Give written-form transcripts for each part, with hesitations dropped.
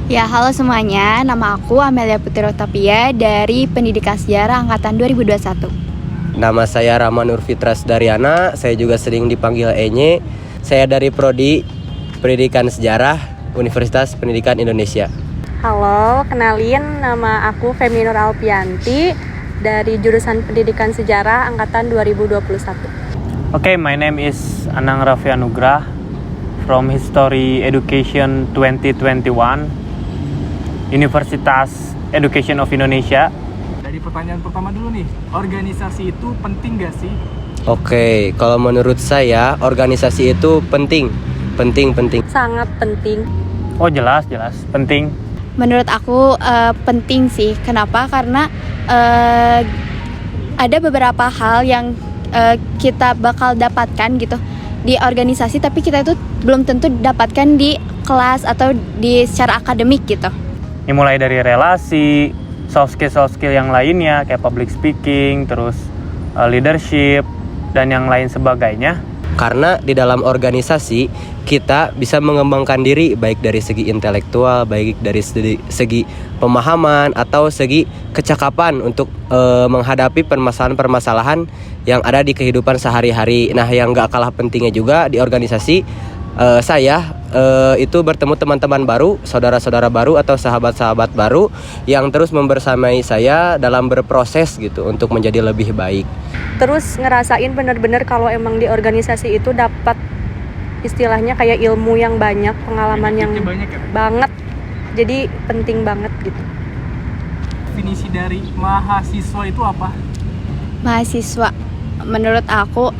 Ya, halo semuanya. Nama aku Amelia Putri Otapia dari Pendidikan Sejarah Angkatan 2021. Nama saya Rama Nur Fitras Daryana, saya juga sering dipanggil Enye. Saya dari Prodi Pendidikan Sejarah Universitas Pendidikan Indonesia. Halo, kenalin nama aku Femi Nur Alpianti dari jurusan Pendidikan Sejarah Angkatan 2021. Okay, my name is Anang Raffi Anugrah from History Education 2021. Universitas Education of Indonesia. Dari pertanyaan pertama dulu nih, organisasi itu penting gak sih? Oke, kalau menurut saya organisasi itu penting. Sangat penting. Oh jelas, penting. Menurut aku penting sih. Kenapa? Karena ada beberapa hal yang kita bakal dapatkan gitu di organisasi, tapi kita itu belum tentu dapatkan di kelas atau di secara akademik gitu. Ini mulai dari relasi, soft skill yang lainnya kayak public speaking, terus leadership dan yang lain sebagainya. Karena di dalam organisasi kita bisa mengembangkan diri baik dari segi intelektual, baik dari segi pemahaman atau segi kecakapan untuk menghadapi permasalahan-permasalahan yang ada di kehidupan sehari-hari. Nah, yang gak kalah pentingnya juga di organisasi saya itu bertemu teman-teman baru, saudara-saudara baru atau sahabat-sahabat baru yang terus membersamai saya dalam berproses gitu untuk menjadi lebih baik. Terus ngerasain bener-bener kalau emang di organisasi itu dapat istilahnya kayak ilmu yang banyak, pengalaman yang banyak ya? banget. Jadi penting banget gitu. Definisi dari mahasiswa itu apa? Mahasiswa, menurut aku,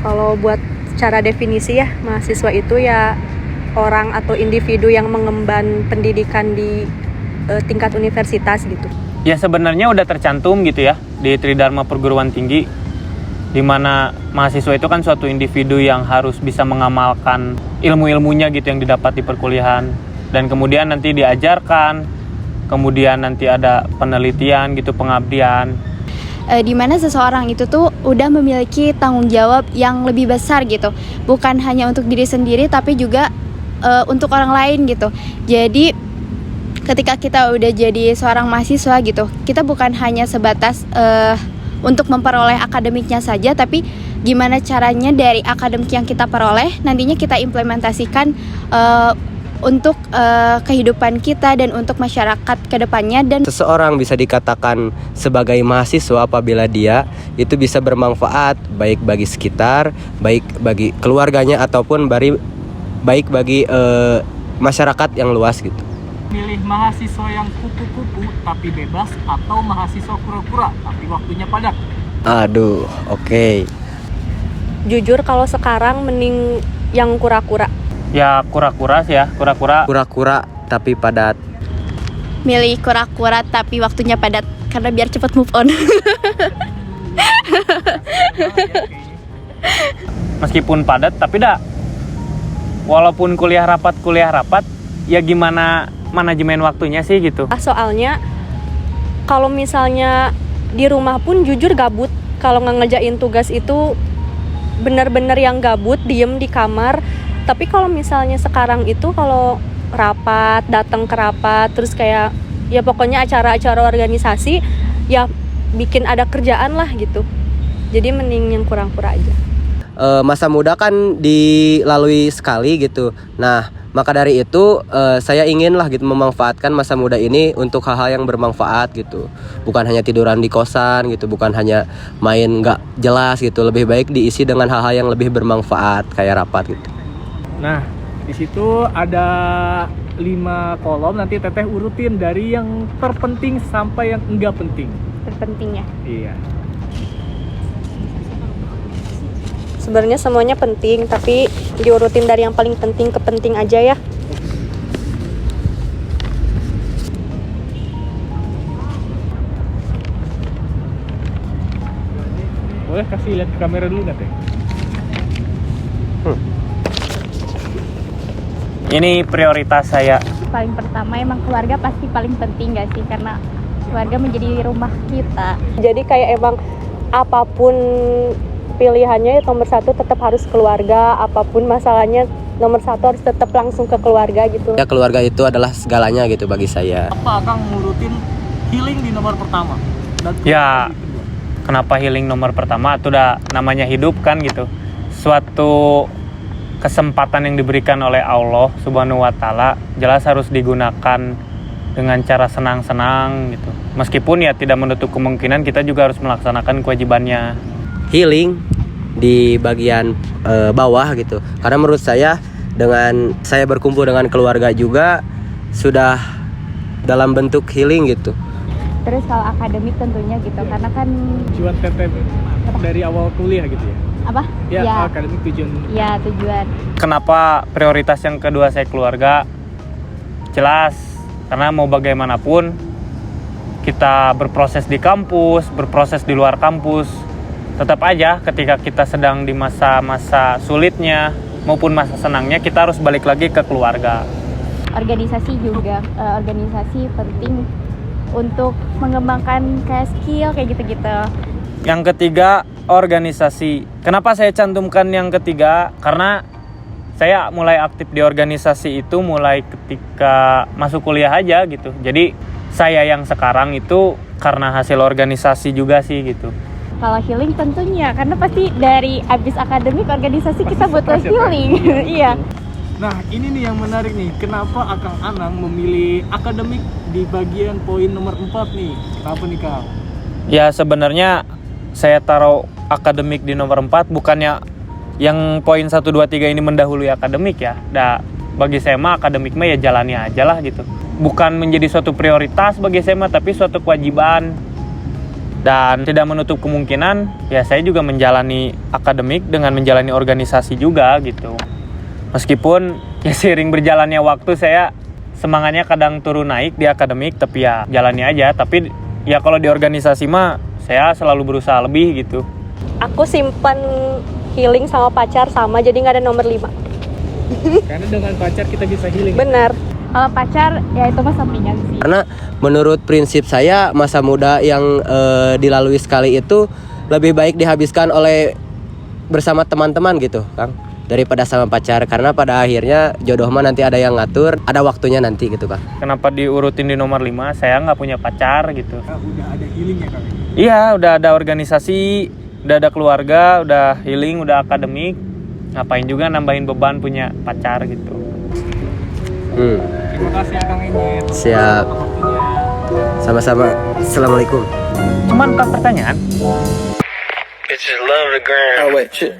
Kalau buat cara definisi ya, mahasiswa itu ya orang atau individu yang mengemban pendidikan di tingkat universitas gitu. Ya sebenarnya udah tercantum gitu ya di Tridharma Perguruan Tinggi, di mana mahasiswa itu kan suatu individu yang harus bisa mengamalkan ilmu-ilmunya gitu yang didapat di perkuliahan, dan kemudian nanti diajarkan, kemudian nanti ada penelitian gitu, pengabdian. di mana seseorang itu tuh udah memiliki tanggung jawab yang lebih besar gitu, bukan hanya untuk diri sendiri tapi juga untuk orang lain gitu. Jadi ketika kita udah jadi seorang mahasiswa gitu, kita bukan hanya sebatas untuk memperoleh akademiknya saja, tapi gimana caranya dari akademik yang kita peroleh nantinya kita implementasikan untuk kehidupan kita dan untuk masyarakat kedepannya. Dan Seseorang bisa dikatakan sebagai mahasiswa apabila dia itu bisa bermanfaat baik bagi sekitar, baik bagi keluarganya ataupun baik bagi masyarakat yang luas gitu. Milih mahasiswa yang kupu-kupu tapi bebas atau mahasiswa kura-kura tapi waktunya padat? Aduh, oke. Jujur kalau sekarang mending yang kura-kura. Ya kura-kura sih ya, kura-kura. Kura-kura tapi padat. milih kura-kura tapi waktunya padat karena biar cepat move on. Meskipun padat tapi walaupun kuliah rapat ya gimana manajemen waktunya sih gitu. Soalnya kalau misalnya di rumah pun jujur gabut. Kalau ngerjain tugas itu bener-bener yang gabut, diem di kamar. Tapi kalau misalnya sekarang itu kalau rapat, datang ke rapat, terus kayak ya pokoknya acara-acara organisasi ya bikin ada kerjaan lah gitu. Jadi mending yang kurang-kurang aja. Masa muda kan dilalui sekali gitu. Nah, maka dari itu saya inginlah gitu memanfaatkan masa muda ini untuk hal-hal yang bermanfaat gitu. Bukan hanya tiduran di kosan gitu, bukan hanya main nggak jelas gitu. Lebih baik diisi dengan hal-hal yang lebih bermanfaat kayak rapat gitu. Nah, di situ ada 5 kolom, nanti Teteh urutin dari yang terpenting sampai yang enggak penting. Terpentingnya. Iya. Sebenarnya semuanya penting, tapi diurutin dari yang paling penting ke penting aja ya. Boleh kasih lihat ke kamera dulu nggak, Teh? Ini prioritas saya. Paling pertama emang keluarga pasti paling penting gak sih, karena keluarga menjadi rumah kita. Jadi kayak emang apapun pilihannya ya nomor 1 tetap harus keluarga, apapun masalahnya nomor satu harus tetap langsung ke keluarga gitu. Ya keluarga itu adalah segalanya gitu bagi saya. Apa Akang ngurutin healing di nomor pertama? Dan Ya. di kedua? Kenapa healing nomor pertama? Itu udah namanya hidup kan gitu. Suatu kesempatan yang diberikan oleh Allah Subhanahu wa taala jelas harus digunakan dengan cara senang-senang gitu. Meskipun ya tidak menutup kemungkinan kita juga harus melaksanakan kewajibannya. Healing di bagian bawah gitu. Karena menurut saya dengan saya berkumpul dengan keluarga juga sudah dalam bentuk healing gitu. Terus kalau akademik tentunya gitu, karena kan Tujuan teteh dari awal kuliah gitu ya? apa? Ya, akademik tujuan. Ya tujuan. Kenapa prioritas yang kedua saya keluarga? Jelas, karena mau bagaimanapun kita berproses di kampus, berproses di luar kampus, tetap aja ketika kita sedang di masa-masa sulitnya maupun masa senangnya kita harus balik lagi ke keluarga. Organisasi juga, organisasi penting untuk mengembangkan kayak skill kayak gitu-gitu. Yang ketiga, organisasi. Kenapa saya cantumkan yang ketiga? Karena saya mulai aktif di organisasi itu mulai ketika masuk kuliah aja gitu. Jadi saya yang sekarang itu karena hasil organisasi juga sih gitu. Kalau healing tentunya, karena pasti dari abis akademik organisasi kita butuh stres ya, healing. Iya. Nah, ini nih yang menarik nih. Kenapa Akang Anang memilih akademik di bagian poin nomor 4 nih? Kenapa nih, Kang? Ya sebenarnya saya taruh akademik di nomor 4 bukannya yang poin 1, 2, 3 ini mendahului akademik ya. Bagi saya mah akademik mah ya jalani aja lah gitu. Bukan menjadi suatu prioritas bagi saya mah, tapi suatu kewajiban. Dan tidak menutup kemungkinan ya saya juga menjalani akademik dengan menjalani organisasi juga gitu. Meskipun ya seiring berjalannya waktu saya semangatnya kadang turun naik di akademik, tapi ya jalani aja. Tapi ya kalau di organisasi mah saya selalu berusaha lebih gitu. Aku simpan healing sama pacar sama, jadi nggak ada nomor 5. Karena dengan pacar kita bisa healing. Benar. Kalau pacar ya itu mah sampingan sih. Karena menurut prinsip saya masa muda yang dilalui sekali itu lebih baik dihabiskan oleh bersama teman-teman gitu, Kang, daripada sama pacar. Karena pada akhirnya jodoh mah nanti ada yang ngatur, ada waktunya nanti gitu, Kang. Kenapa diurutin di nomor 5? Saya nggak punya pacar gitu. Nah, udah ada healingnya, Kang. Iya, udah ada organisasi, udah ada keluarga, udah healing, udah akademik. Ngapain juga nambahin beban punya pacar gitu. Terima kasih ya, Kang Enyit. Siap. Waktunya. Sama-sama. Assalamualaikum. Cuman tak pertanyaan. It's just love the gram. Oh wait, shit.